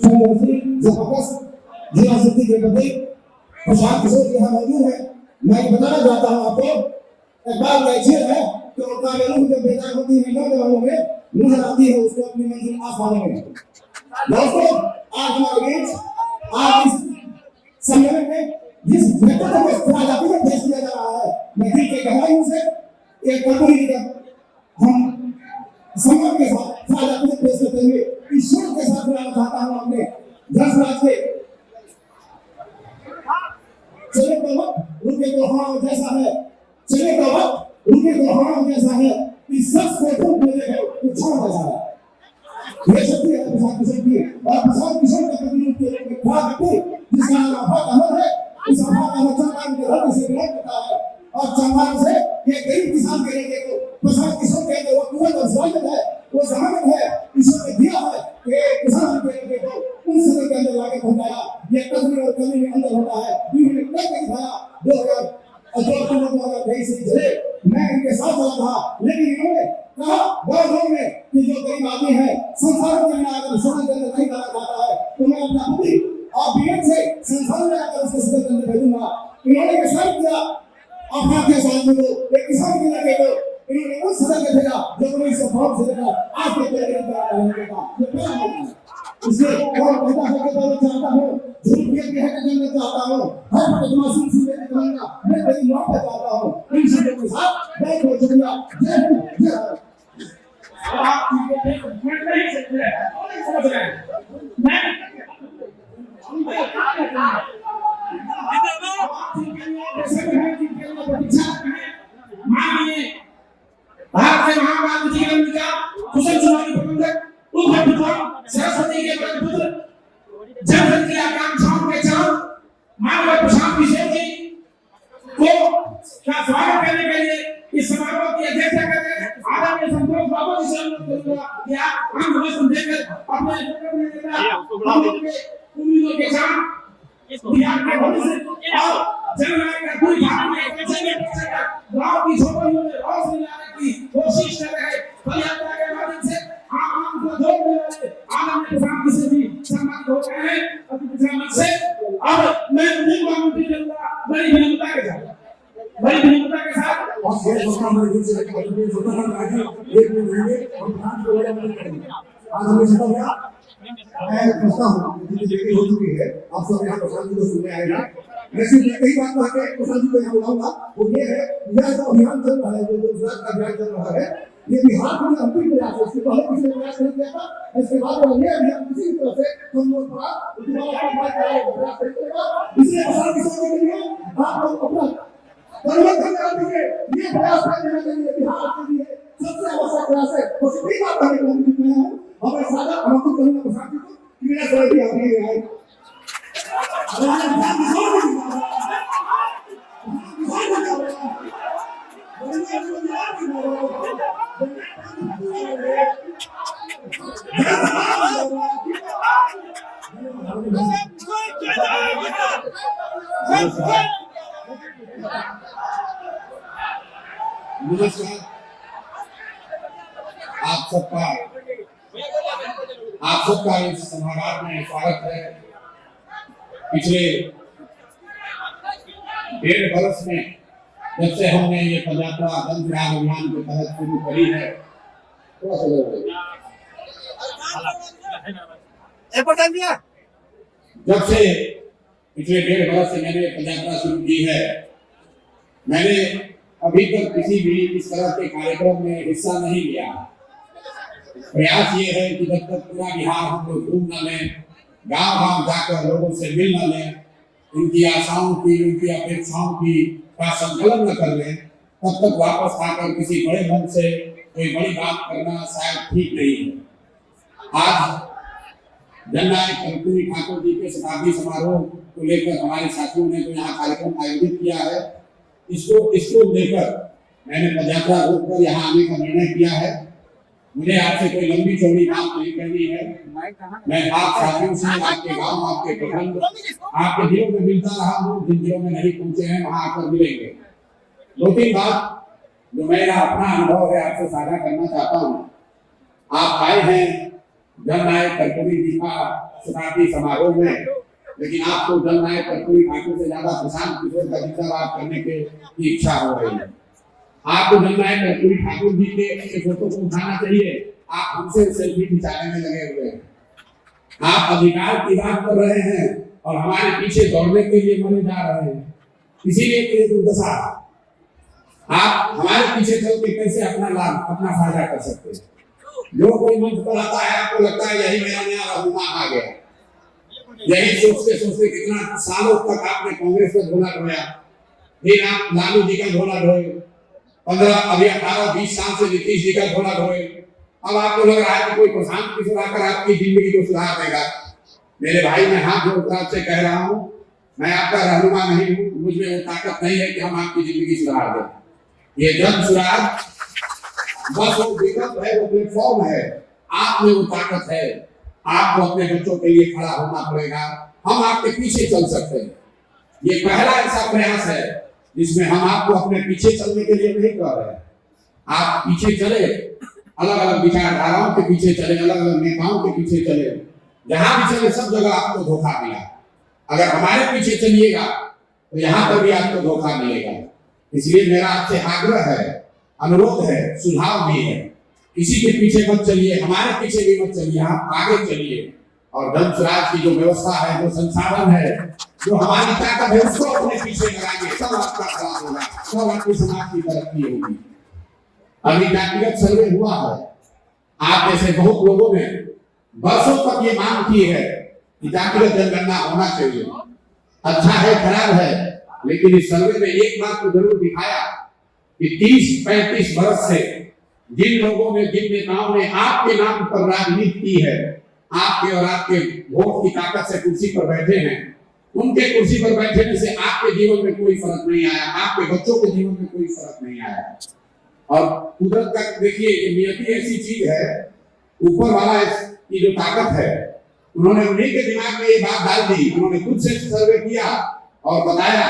जबरदस्त जिला शक्ति के प्रति प्रशांत किशोर जी यहाँ मौजूद है। मैं बताना चाहता हूँ आपको, एक बात कैसे है कि उनका रूह जब बेदार होती है नौजवानों में, नजर आती है उसको अपनी मंजिल आसमानों में। दोस्तों, आज हमारे बीच आज इस सम्मेलन में जिस व्यक्तित्व को आजादी में पेश किया जा रहा है, मैं दिल के गहराइयों से एक कर्तव्य का हम सम्मान के साथ आजादी में पेश करते हुए ईश्वर के साथ बुलाना चाहता हूँ अपने धर्मराज के चले का वक्त रुके तो हाँ जैसा है, चले का वक्त रुके तो हाँ जैसा है, इस शख्स को तुम मेरे हो इच्छा जैसा है। ये शक्ति है प्रशांत किशोर की, और प्रशांत किशोर का प्रतिनिधित्व के रूप में खड़ा व्यक्ति जिसका नाम आफाक अहमद है, इस आफाक अहमद चंद्रकांत के धरती से बिलोंग करता है और चंद्रकांत से ये गरीब किसान के लिए को प्रशांत किशोर के जो कुवत और स्वागत है, वो जमानत है ईश्वर ने दिया है कि किसान के लिए को उन समय के अंदर लाके पहुंचाया। ये कदमी और कमी में अंदर होता है, इन्होंने करके दिखाया। 2023 से चले मैं इनके साथ चला था, लेकिन इन्होंने कहा गाँव में कि जो गरीब आदमी है संसार के लिए अगर समाज के अंदर नहीं जाना चाहता है तो मैं अपना पति और बीएड से संसार में आकर उसके सदन के अंदर भेजूंगा। इन्होंने ये शर्त किया अपना के साथ में एक किसान के लगे को इन्होंने उस सदन में भेजा जब उन्हें इस भाव से देखा आज के पेड़ का ये पहला मौका है। इसलिए और कहता है कि मैं चाहता हूँ झूठ भी है कि जानना चाहता हूँ, हर वक्त मासूम सुनने के कहूँगा मैं तेरी माँ पे चाहता हूँ। इन शब्दों के साथ बहुत बहुत शुक्रिया। जय हिंद जय भारत। आप नहीं सकते नहीं समझ रहे हैं मैं माननीय भारत के महान विज्ञान का कुशल चुनावी प्रबंधक सरस्वती के पुत्र जनहित की आकांक्षाओं के चांद माननीय प्रशांत किशोर जी को का स्वागत करने के लिए इस समारोह की अध्यक्षता कर रहे हैं आदरणीय संतोष बाबू जी से अनुरोध करूंगा कि आप हम भाषण देकर अपने उम्मीदों के साथ बिहार के भविष्य और जननायक का पूरी भारत में गांव की झोपड़ियों में रोशनी लाने की कोशिश कर रहे हैं। पदयात्रा के माध्यम से आम को जोड़ने वाले आदरणीय प्रशांत किशोर जी सम्मानित हो गए हैं अतिथि मंच से। अब मैं उन्हीं को आमंत्रित करूंगा बड़ी विनम्रता के साथ और ये सोचना मैं दिन से सोचता हूं आज एक महीने हम फ्रांस को आज हमें सफल हुआ। मैं समझता हूं कि जितनी हो चुकी है आप सब यहाँ प्रशांत जी को सुनने आए हैं। मैं सिर्फ यही बात कह के प्रशांत जी को यहाँ बुलाऊंगा, वो ये है यह जो अभियान चल रहा है, जो गुजरात का अभियान चल रहा है, ये बिहार का अंतिम प्रयास है। इसके पहले किसी ने प्रयास नहीं किया था, इसके बाद ये अभियान किसी भी तरह से हम लोग थोड़ा प्रयास करेंगे। इसलिए प्रशांत किशोर के लिए आप लोग अपना परिवर्तन करने के ये प्रयास करने के लिए बिहार के लिए सबसे आवश्यक प्रयास है। तो सभी बात करने को हम कितने हैं हमें सादा आमंत्रित करूंगा प्रशांत जी को कि मेरा सर भी आगे आए। नमस्कार, आप सबका इस समारोह में स्वागत है। पिछले 1.5 वर्ष में जब से हमने ये पदयात्रा जन सुराग अभियान के तहत शुरू करी है, जब से पिछले 1.5 वर्ष से मैंने पदयात्रा शुरू की है, मैंने अभी तक किसी भी इस तरह के कार्यक्रम में हिस्सा नहीं लिया। प्रयास ये है कि जब तक पूरा बिहार हम लोग घूम न लें, गांव-गांव जाकर लोगों से मिल न लें, उनकी आशाओं की, उनकी अपेक्षाओं की का संकलन न कर लें, तब तक वापस आकर किसी बड़े मन से कोई बड़ी बात करना शायद ठीक नहीं है। आज जननायक कर्पूरी ठाकुर जी के शताब्दी समारोह को लेकर हमारे साथियों ने जो यहाँ कार्यक्रम आयोजित किया है, इसको लेकर मैंने पदयात्रा रोककर यहाँ आने का निर्णय किया है। मुझे आपसे कोई लंबी चौड़ी बात नहीं करनी है। मैं आप साथियों से आपके गांव, आपके प्रखंड, आपके जिलों में मिलता रहा हूँ। जिन जिलों में नहीं पहुंचे हैं वहां आकर मिलेंगे। 2-3 बात जो मेरा अपना अनुभव है आपसे साझा करना चाहता हूँ। आप आए हैं जननायक कर्पूरी जी का शताब्दी समारोह में, लेकिन आपको जननायक कर्पूरी ठाकुर से ज्यादा प्रशांत किशोर का जिक्र करने की इच्छा हो रही है। आपको जननायक कर्पूरी ठाकुर जी के फोटो को उठाना चाहिए, आप हमसे सेल्फी खिंचाने में लगे हुए हैं। आप अधिकार की बात कर रहे हैं और हमारे पीछे दौड़ने के लिए मरे जा रहे हैं। इसीलिए ये दुर्दशा, आप हमारे पीछे चल के कैसे अपना लाभ अपना फायदा कर सकते हैं। जो कोई मंच पर आता है आपको लगता है यही मेरा नया रहनुमा आ गया, यही सोचते सोचते कितना सालों तक आपने कांग्रेस का झोला ढोया, फिर आप लालू जी का झोला ढोए, 18-20 साल से नीतीश जी का झोला ढोए। अब आपको लग रहा है कि कोई प्रशांत किशोर आकर आपकी जिंदगी को सुधार देगा। मेरे भाई, मैं हाथ जोड़कर आपसे कह रहा हूँ, मैं आपका रहनुमा नहीं हूँ, मुझ में वो ताकत नहीं है कि हम आपकी जिंदगी सुधार दें। ये जन सुराग बस वो विकल्प है, वो प्लेटफॉर्म है, आप में वो ताकत है। आपको अपने बच्चों के लिए खड़ा होना पड़ेगा, हम आपके पीछे चल सकते हैं। ये पहला ऐसा प्रयास है जिसमें हम आपको अपने पीछे चलने के लिए नहीं कह रहे हैं। आप पीछे चले, अलग अलग विचारधाराओं के पीछे चले, अलग अलग नेताओं के पीछे चले, जहां भी चले सब जगह आपको धोखा मिला। अगर हमारे पीछे चलिएगा तो यहाँ पर भी आपको धोखा मिलेगा। इसलिए मेरा आपसे आग्रह है, अनुरोध है, सुझाव भी है, किसी के पीछे मत चलिए, हमारे पीछे भी मत चलिए, आप आगे चलिए और धन स्वराज की जो व्यवस्था है, जो संसाधन है, जो हमारी ताकत है, उसको अपने पीछे लगाइए, सब आपका खराब होगा, सब आपकी समाज की तरक्की होगी। अभी जातिगत सर्वे हुआ है, आप जैसे बहुत लोगों ने वर्षों तक ये मांग की है कि जातिगत जनगणना होना चाहिए। अच्छा है, खराब है, लेकिन इस सर्वे में एक बात तो जरूर दिखाया कि 30-35 वर्ष से जिन लोगों ने, जिन नेताओं ने आपके नाम पर राजनीति की है, आपके और आपके वोट की ताकत से कुर्सी पर बैठे हैं, उनके कुर्सी पर बैठने से आपके जीवन में कोई फर्क नहीं आया, आपके बच्चों के जीवन में कोई फर्क नहीं आया। और कुदरत का देखिए, ये नियति ऐसी चीज है, ऊपर वाला की जो ताकत है, उन्होंने उन्हीं के दिमाग में ये बात डाल दी। उन्होंने खुद से सर्वे किया और बताया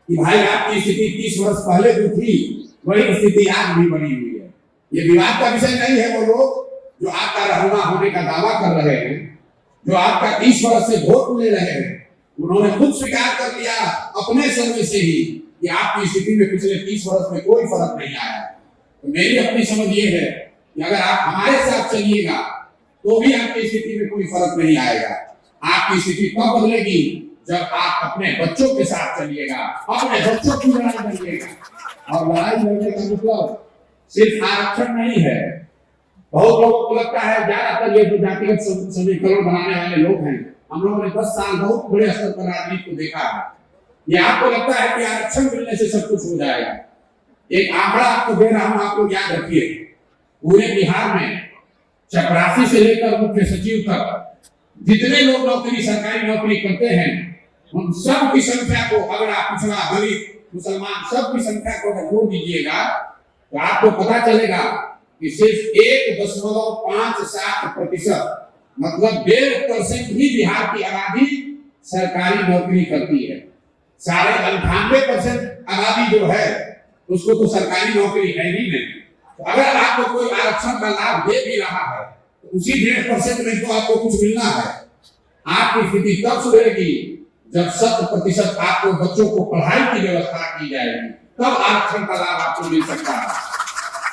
कि भाई आपकी स्थिति 30 वर्ष पहले जो थी वही स्थिति आज भी बनी हुई है। ये विवाद का विषय नहीं है। वो लोग जो आपका रहनुमा होने का दावा कर रहे हैं, जो आपका 30 वर्ष से वोट ले रहे हैं, उन्होंने खुद स्वीकार कर लिया अपने सर्वे से ही कि आपकी स्थिति में पिछले 30 वर्ष में कोई फर्क नहीं आया। तो मेरी अपनी समझ ये है कि अगर आप हमारे साथ चलिएगा तो भी आपकी स्थिति में कोई फर्क नहीं आएगा। आपकी स्थिति कब बदलेगी? जब आप अपने बच्चों के साथ चलिएगा, अपने बच्चों की लड़ाई लड़िएगा। और लड़ाई लड़ने का मतलब सिर्फ आरक्षण नहीं है। बहुत लोगों को लगता है, ज्यादातर ये जो जातिगत समीकरण बनाने वाले लोग हैं, हम लोगों ने 10 साल बहुत बड़े स्तर पर राजनीति को देखा है, ये आपको लगता है कि आरक्षण मिलने से सब कुछ हो जाएगा। एक आंकड़ा आपको दे रहा हूं, आपको याद रखिए। पूरे बिहार में चपरासी से लेकर मुख्य सचिव तक जितने लोग नौकरी, सरकारी नौकरी करते हैं, उन सब की संख्या को, अगर आप पिछड़ा, दलित, मुसलमान, सब की संख्या को अगर जोड़ दीजिएगा तो आपको पता चलेगा कि सिर्फ 1.57% मतलब 1.5% ही बिहार की आबादी सरकारी नौकरी करती है। 98% आबादी जो है उसको तो सरकारी नौकरी है ही नहीं। तो अगर आपको कोई आरक्षण का लाभ दे भी रहा है तो उसी 1.5% में तो आपको कुछ मिलना है। आपकी स्थिति तब सुधरेगी जब 100% आपको बच्चों को पढ़ाई की व्यवस्था की जाएगी, तब आरक्षण का लाभ आपको मिल सकता है।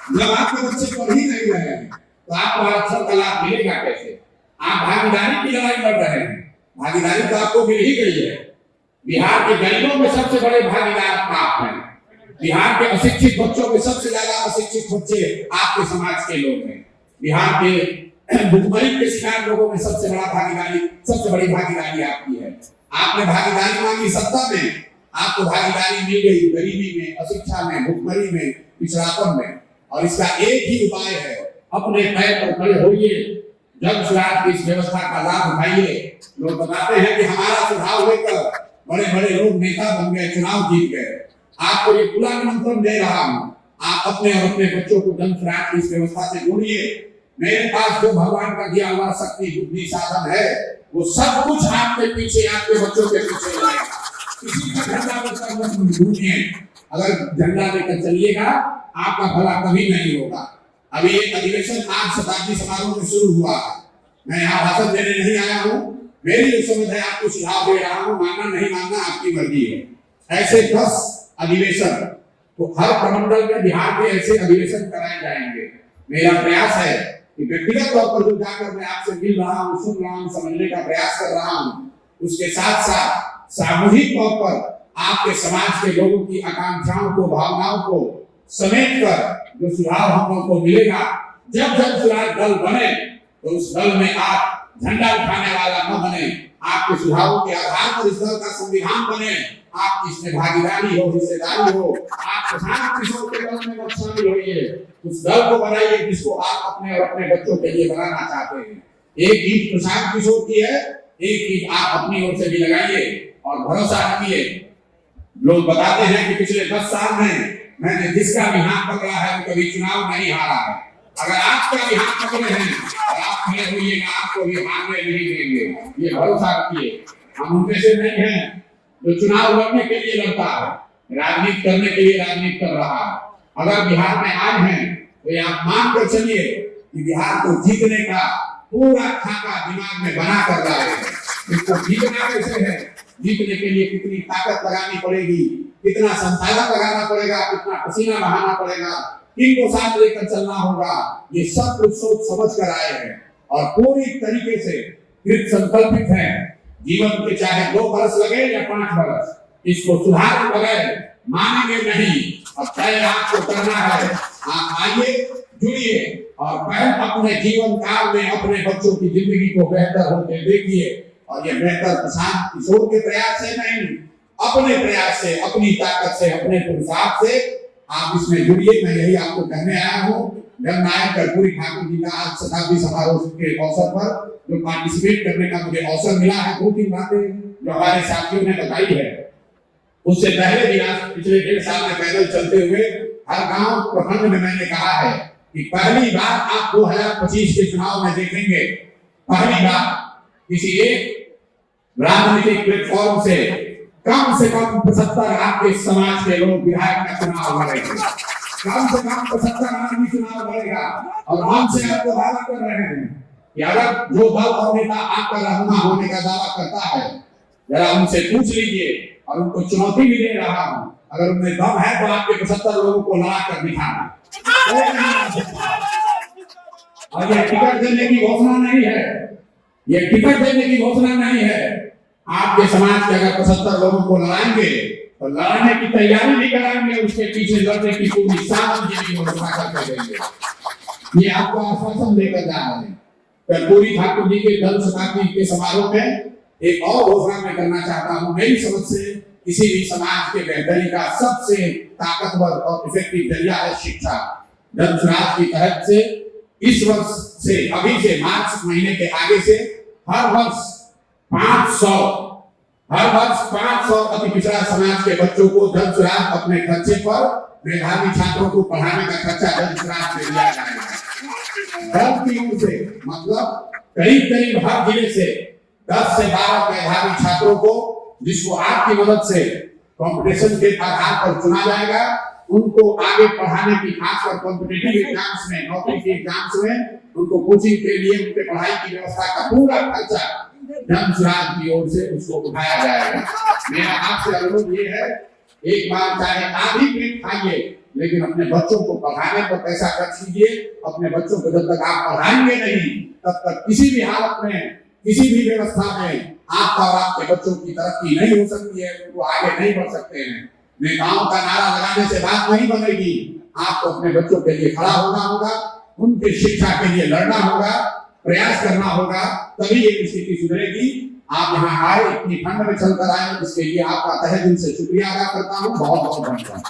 जब आपके बच्चे पढ़ ही नहीं रहे हैं तो आपको आरक्षण का लाभ मिलेगा कैसे? आप भागीदारी की लड़ाई लड़ रहे हैं, भागीदारी तो आपको मिल ही गई है। बिहार के गरीबों में सबसे बड़े भागीदार आप हैं। बिहार के अशिक्षित बच्चों में सबसे ज्यादा अशिक्षित बच्चे आपके समाज के लोग हैं। बिहार के भुखमरी के शिकार लोगों में सबसे बड़ी भागीदारी आपकी है। आपने भागीदारी मांगी सत्ता में, आपको भागीदारी मिल गई गरीबी में, अशिक्षा में, भुखमरी में, पिछड़ापन में। और इसका एक ही उपाय है, अपने पैर पर खड़े होइए, जन स्वराज की इस व्यवस्था का लाभ उठाइए। लोग बताते हैं कि हमारा सुझाव लेकर बड़े बड़े लोग नेता बन गए, चुनाव जीत गए। आपको ये खुला निमंत्रण दे रहा हूं, आप अपने और अपने बच्चों को जन स्वराज की इस व्यवस्था से जोड़िए। मेरे पास जो भगवान का दिया हुआ शक्ति, बुद्धि, साधन है, वो सब कुछ आपके पीछे, आपके बच्चों के पीछे है। किसी का झंडा लेकर मत ढूंढिए। अगर झंडा लेकर चलिएगा आपका भला कभी नहीं होगा। अभी एक अधिवेशन आज शताब्दी समारोह में शुरू हुआ है। मैं यहाँ भाषण देने नहीं आया हूँ। मेरी जो समझ है आपको सुझाव दे रहा हूँ, मानना नहीं मानना आपकी मर्जी है। ऐसे 10 अधिवेशन तो हर प्रमंडल में बिहार के ऐसे अधिवेशन कराए जाएंगे। मेरा प्रयास है कि व्यक्तिगत तौर पर जो जाकर मैं आपसे मिल रहा हूँ, सुन रहा हूँ, समझने का प्रयास कर रहा हूँ, उसके साथ साथ सामूहिक तौर पर आपके समाज के लोगों की आकांक्षाओं को, भावनाओं को समेट कर जो सुझाव हम लोग को मिलेगा, जब जब सुराज दल बने तो उस दल में आप झंडा उठाने वाला न बने, आपके सुझावों के आधार पर इस दल का संविधान बने, आपकी इसमें भागीदारी हो, हिस्सेदारी हो, आप प्रशांत किशोर के दल में शामिल होइए, उस दल को बनाइए जिसको आप अपने और अपने बच्चों के लिए बनाना चाहते हैं। एक ईंट प्रशांत किशोर की है, एक ईंट आप अपनी ओर से भी लगाइए और भरोसा रखिए। लोग बताते हैं कि पिछले 10 साल में मैंने जिसका भी हाथ पकड़ा है वो कभी चुनाव नहीं हारा है। अगर आपका भी हाथ पकड़े हैं और आप खड़े होइएगा, आपको भी हारने नहीं देंगे, ये भरोसा रखिए। हम उनमें से नहीं हैं जो चुनाव लड़ने के लिए लड़ता है, राजनीति करने के लिए राजनीति कर रहा है। अगर बिहार में आए हैं तो ये आप मान कर चलिए कि बिहार को जीतने का पूरा खाका दिमाग में बना कर रहा है। इसको जीतना कैसे है, जीतने के लिए कितनी ताकत लगानी पड़ेगी, कितना संसाधन लगाना पड़ेगा, कितना पसीना बहाना पड़ेगा, किनको साथ लेकर चलना होगा, ये सब कुछ सोच समझ कर आए हैं और पूरी तरीके से कृत संकल्पित हैं। जीवन के चाहे 2 वर्ष लगे या 5 वर्ष, इसको सुधार बगैर मानेंगे नहीं। अब तय आपको करना है, आप आइए, जुड़िए और अपने जीवन काल में अपने बच्चों की जिंदगी को बेहतर होते देखिए। और ये बेहतर प्रशांत किशोर के प्रयास से नहीं, अपने प्रयास से, अपनी ताकत से, अपने पुरुषार्थ से आप इसमें जुड़िए। मैं यही आपको कहने आया हूँ। जननायक कर्पूरी ठाकुर जी का आज शताब्दी समारोह के अवसर पर जो पार्टिसिपेट करने का मुझे अवसर मिला है, 2-3 बातें जो हमारे साथियों ने बताई है, उससे पहले भी आज पिछले 1.5 साल में पैदल चलते हुए हर गांव प्रखंड में मैंने कहा है कि पहली बार आप 2025 के चुनाव में देखेंगे, पहली बार किसी एक राजनीतिक प्लेटफॉर्म से कम 75 आपके समाज के लोग विधायक का चुनाव लड़ेंगे। कम से कम 75 आदमी चुनाव लड़ेगा और हमसे आपको दावा कर रहे हैं कि अगर जो दल और नेता आपका रहनुमा होने का दावा करता है, जरा उनसे पूछ लीजिए और उनको चुनौती भी दे रहा हूं, अगर उनमें दम है तो आपके 75 लोगों को लड़ा कर दिखाना। और ये टिकट देने की घोषणा नहीं है, ये टिकट देने की घोषणा नहीं है। आपके समाज के अगर 75 लोगों को लड़ाएंगे तो लड़ने की तैयारी भी कराएंगे, उसके पीछे लड़ने की पूरी सामर्थ्य की व्यवस्था कर देंगे। ये आपको आश्वासन देकर जा रहे हैं। कर्पूरी ठाकुर जी के जन्म शताब्दी के समारोह में एक और घोषणा मैं करना चाहता हूँ। मेरी समझ से किसी भी समाज के बेहतरी का सबसे ताकतवर और इफेक्टिव जरिया है शिक्षा। जनसुराज की तहत से इस वर्ष से, अभी से मार्च महीने के आगे से हर वर्ष 500 अति पिछड़ा समाज के बच्चों को जनसुराज अपने खर्चे पर, मेधावी छात्रों को पढ़ाने का खर्चा जनसुराज में दिया जाएगा। दल की ओर से मतलब करीब हर जिले से 10 से 12 मेधावी छात्रों को, जिसको आपकी मदद से कंपटीशन के आधार पर चुना जाएगा, उनको आगे पढ़ाने की, खासकर कॉम्पिटिटिव एग्जाम्स में, नौकरी के एग्जाम्स में उनको कोचिंग के लिए उनके पढ़ाई की व्यवस्था का पूरा खर्चा जनसुराज की ओर से उसको उठाया जाएगा। मेरा आपसे अनुरोध ये है, एक बार चाहे आधी प्लेट खाइए, लेकिन अपने बच्चों को पढ़ाने पर पैसा खर्च कीजिए। अपने बच्चों को जब तक आप पढ़ाएंगे नहीं, तब तक किसी भी हालत में, किसी भी व्यवस्था में आपका और आपके बच्चों की तरक्की नहीं हो सकती है, उनको आगे नहीं बढ़ सकते हैं। नेताओं का नारा लगाने से बात नहीं बनेगी। आपको अपने बच्चों के लिए खड़ा होना होगा, उनकी शिक्षा के लिए लड़ना होगा, प्रयास करना होगा, तभी ये स्थिति सुधरेगी। आप यहाँ आए, इतनी ठंड में चलकर आए, इसके लिए आपका तहे दिल से शुक्रिया अदा करता हूँ। बहुत बहुत धन्यवाद।